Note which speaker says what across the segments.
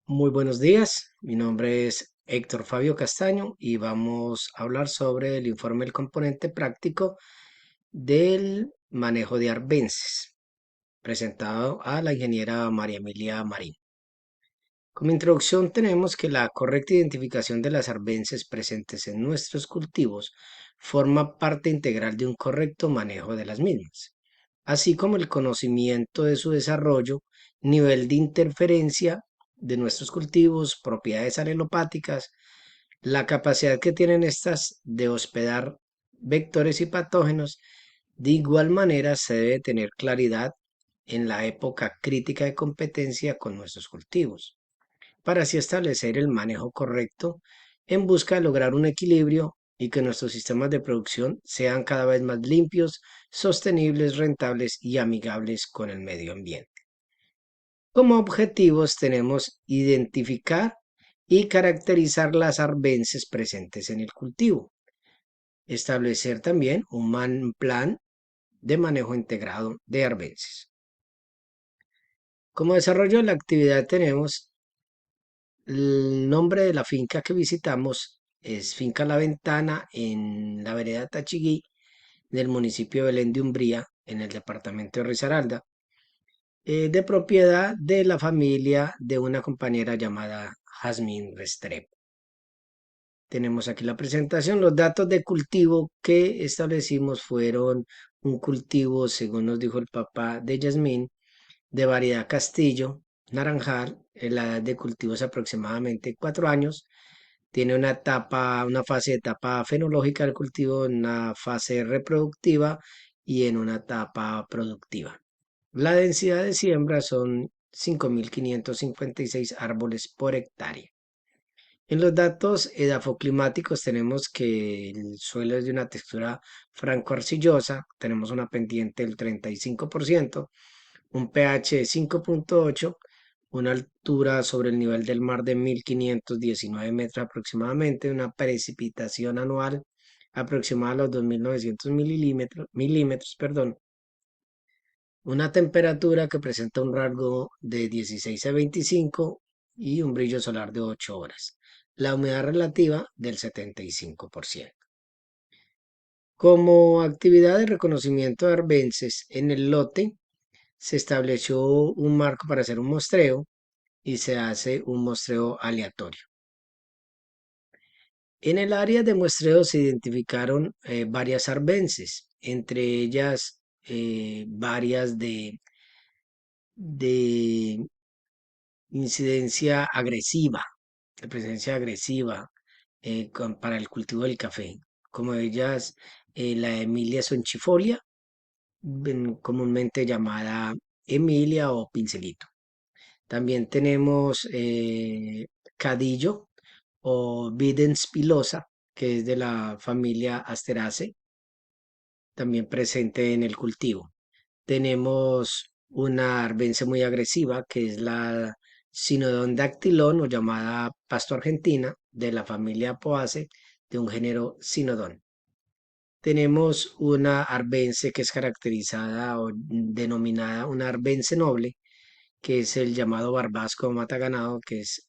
Speaker 1: Muy buenos días, mi nombre es Héctor Fabio Castaño y vamos a hablar sobre el informe del componente práctico del manejo de arbences, presentado a la ingeniera María Emilia Marín. Como introducción tenemos que la correcta identificación de las arbences presentes en nuestros cultivos forma parte integral de un correcto manejo de las mismas, así como el conocimiento de su desarrollo, nivel de interferencia de nuestros cultivos, propiedades alelopáticas, la capacidad que tienen estas de hospedar vectores y patógenos. De igual manera se debe tener claridad en la época crítica de competencia con nuestros cultivos para así establecer el manejo correcto en busca de lograr un equilibrio y que nuestros sistemas de producción sean cada vez más limpios, sostenibles, rentables y amigables con el medio ambiente. Como objetivos tenemos identificar y caracterizar las arbences presentes en el cultivo, establecer también un plan de manejo integrado de arbences. Como desarrollo de la actividad tenemos el nombre de la finca que visitamos es Finca La Ventana en la vereda Tachiguí del municipio de Belén de Umbría en el departamento de Risaralda, de propiedad de la familia de una compañera llamada Jazmín Restrepo. Tenemos aquí la presentación. Los datos de cultivo que establecimos fueron un cultivo, según nos dijo el papá de Yasmín, de variedad Castillo, naranjal. La edad de cultivo es aproximadamente 4 años. Tiene una fase de etapa fenológica del cultivo, una fase reproductiva y en una etapa productiva. La densidad de siembra son 5.556 árboles por hectárea. En los datos edafoclimáticos tenemos que el suelo es de una textura franco-arcillosa, tenemos una pendiente del 35%, un pH de 5.8, una altura sobre el nivel del mar de 1.519 metros aproximadamente, una precipitación anual aproximada a los 2.900 milímetros, perdón, una temperatura que presenta un rango de 16 a 25 y un brillo solar de 8 horas. La humedad relativa del 75%. Como actividad de reconocimiento de arbences en el lote, se estableció un marco para hacer un muestreo y se hace un muestreo aleatorio. En el área de muestreo se identificaron varias arbences, entre ellas varias de incidencia agresiva, de presencia agresiva para el cultivo del café, como ellas la Emilia sonchifolia, comúnmente llamada Emilia o pincelito. También tenemos cadillo o Videns pilosa, que es de la familia Asteraceae, también presente en el cultivo. Tenemos una arbense muy agresiva, que es la Sinodon dactylon o llamada pasto argentina, de la familia Poaceae, de un género Sinodon. Tenemos una arbense que es caracterizada o denominada una arbense noble, que es el llamado barbasco mataganado, que es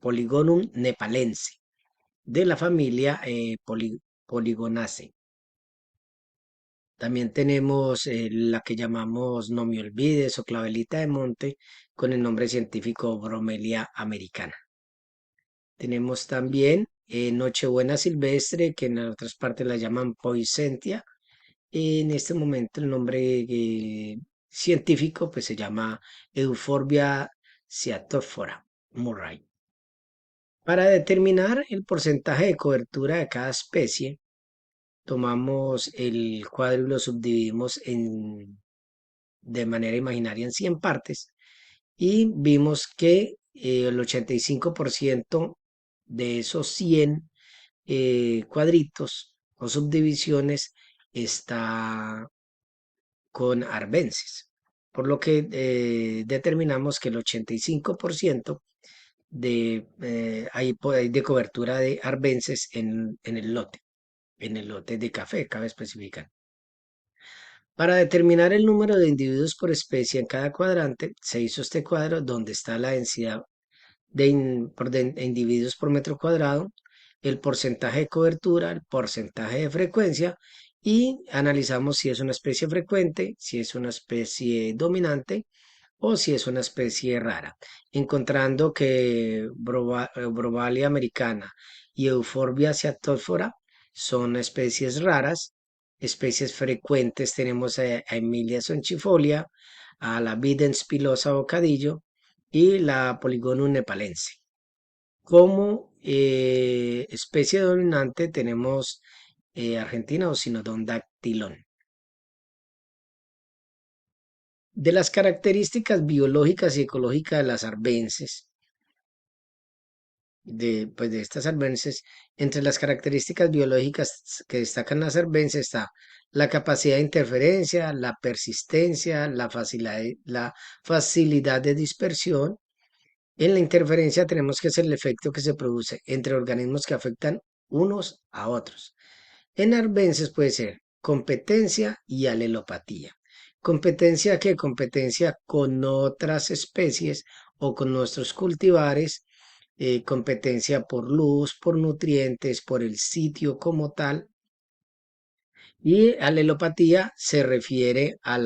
Speaker 1: Polygonum nepalense, de la familia Polygonaceae. También tenemos la que llamamos nomiolvides o clavelita de monte, con el nombre científico Bromelia americana. Tenemos también Nochebuena silvestre, que en otras partes la llaman Poicentia. En este momento el nombre científico pues se llama Euphorbia cyatophora Murray. Para determinar el porcentaje de cobertura de cada especie, tomamos el cuadro y lo subdividimos de manera imaginaria en 100 partes y vimos que el 85% de esos 100 cuadritos o subdivisiones está con arbences, por lo que determinamos que el 85% hay de cobertura de arbences en el lote de café, cabe especificar. Para determinar el número de individuos por especie en cada cuadrante, se hizo este cuadro donde está la densidad individuos por metro cuadrado, el porcentaje de cobertura, el porcentaje de frecuencia y analizamos si es una especie frecuente, si es una especie dominante o si es una especie rara, encontrando que Brovalia americana y Euphorbia acetophora son especies raras. Especies frecuentes tenemos a Emilia sonchifolia, a la Bidens pilosa bocadillo y la Polygonum nepalense. Como especie dominante tenemos Argentina o Sinodon dactylon. De las características biológicas y ecológicas de las arbences, pues de estas arbences, entre las características biológicas que destacan las arbences está la capacidad de interferencia, la persistencia, la facilidad de dispersión. En la interferencia tenemos que hacer el efecto que se produce entre organismos que afectan unos a otros. En arbences puede ser competencia y alelopatía. Competencia que competencia con otras especies o con nuestros cultivares, competencia por luz, por nutrientes, por el sitio como tal. Y alelopatía se refiere a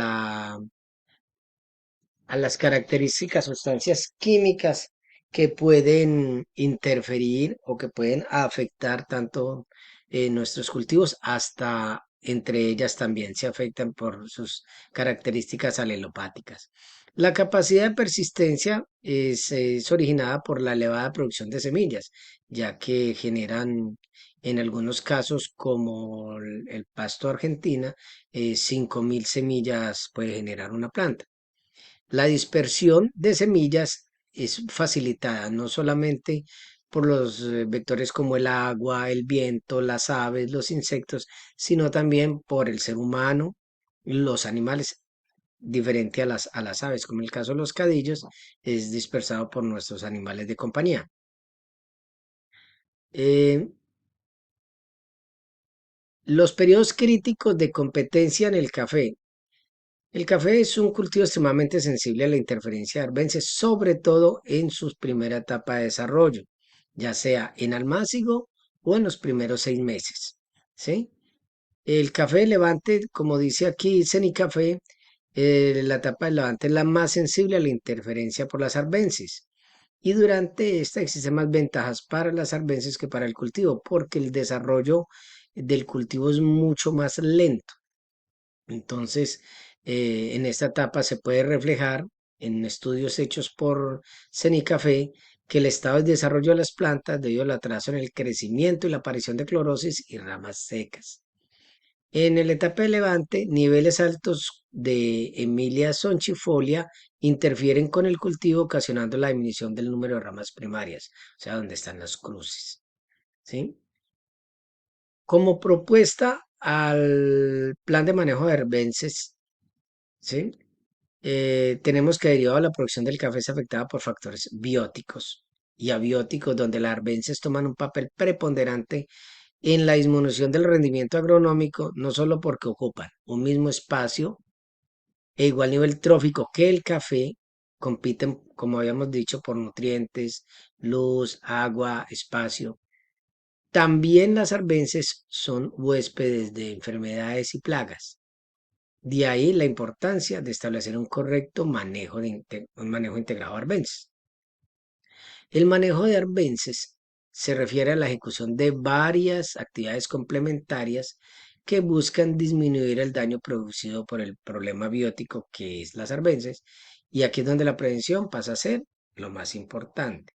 Speaker 1: las características, sustancias químicas que pueden interferir o que pueden afectar tanto nuestros cultivos hasta entre ellas también se afectan por sus características alelopáticas. La capacidad de persistencia es originada por la elevada producción de semillas, ya que generan en algunos casos, como el pasto argentina, 5.000 semillas puede generar una planta. La dispersión de semillas es facilitada no solamente por los vectores como el agua, el viento, las aves, los insectos, sino también por el ser humano, los animales, diferente a las aves, como en el caso de los cadillos, es dispersado por nuestros animales de compañía. Eh, los periodos críticos de competencia en el café. El café es un cultivo extremadamente sensible a la interferencia de arbences, sobre todo en su primera etapa de desarrollo, ya sea en almácigo o en los primeros 6 meses. ¿Sí? El café de levante, como dice aquí Cenicafé, la etapa de levante es la más sensible a la interferencia por las arbences. Y durante esta existen más ventajas para las arbences que para el cultivo, porque el desarrollo del cultivo es mucho más lento. Entonces, en esta etapa se puede reflejar en estudios hechos por Cenicafé que el estado de desarrollo de las plantas debido al atraso en el crecimiento y la aparición de clorosis y ramas secas. En la etapa de levante, niveles altos de Emilia sonchifolia interfieren con el cultivo, ocasionando la disminución del número de ramas primarias, o sea, donde están las cruces. ¿Sí? Como propuesta al plan de manejo de herbences, ¿sí? Tenemos que derivado de la producción del café es afectada por factores bióticos y abióticos, donde las arbences toman un papel preponderante en la disminución del rendimiento agronómico, no solo porque ocupan un mismo espacio e igual nivel trófico que el café, compiten, como habíamos dicho, por nutrientes, luz, agua, espacio. También las arbences son huéspedes de enfermedades y plagas. De ahí la importancia de establecer un correcto manejo, un manejo integrado de arbences. El manejo de arbences se refiere a la ejecución de varias actividades complementarias que buscan disminuir el daño producido por el problema biótico que es las arbences, y aquí es donde la prevención pasa a ser lo más importante.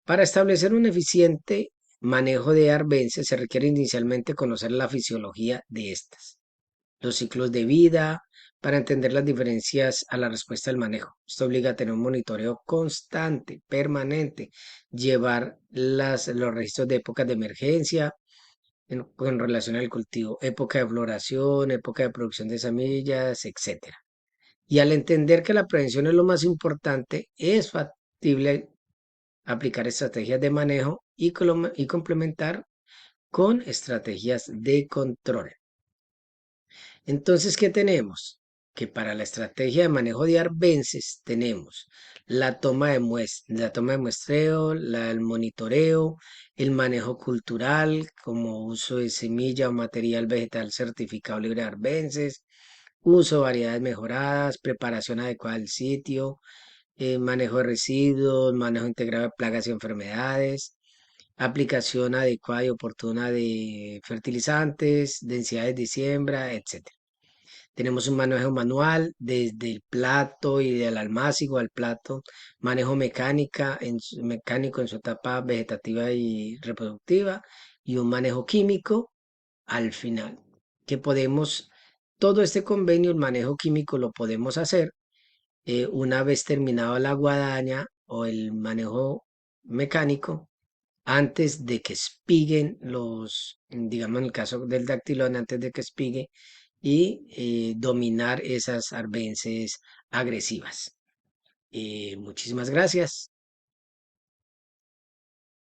Speaker 1: Para establecer un eficiente manejo de arbences se requiere inicialmente conocer la fisiología de estas, los ciclos de vida, para entender las diferencias a la respuesta del manejo. Esto obliga a tener un monitoreo constante, permanente, llevar los registros de épocas de emergencia con relación al cultivo, época de floración, época de producción de semillas, etcétera. Y al entender que la prevención es lo más importante, es factible aplicar estrategias de manejo y complementar con estrategias de control. Entonces, ¿qué tenemos? Que para la estrategia de manejo de arbences tenemos la toma de muestreo, el monitoreo, el manejo cultural, como uso de semilla o material vegetal certificado libre de arbences, uso de variedades mejoradas, preparación adecuada del sitio, manejo de residuos, manejo integrado de plagas y enfermedades, aplicación adecuada y oportuna de fertilizantes, densidades de siembra, etc. Tenemos un manejo manual desde el plato y del almácigo al plato, manejo mecánico en su etapa vegetativa y reproductiva y un manejo químico al final, que podemos, todo este convenio, el manejo químico lo podemos hacer una vez terminado la guadaña o el manejo mecánico antes de que espiguen digamos en el caso del dactilón, antes de que espigue y dominar esas arbences agresivas. Muchísimas gracias.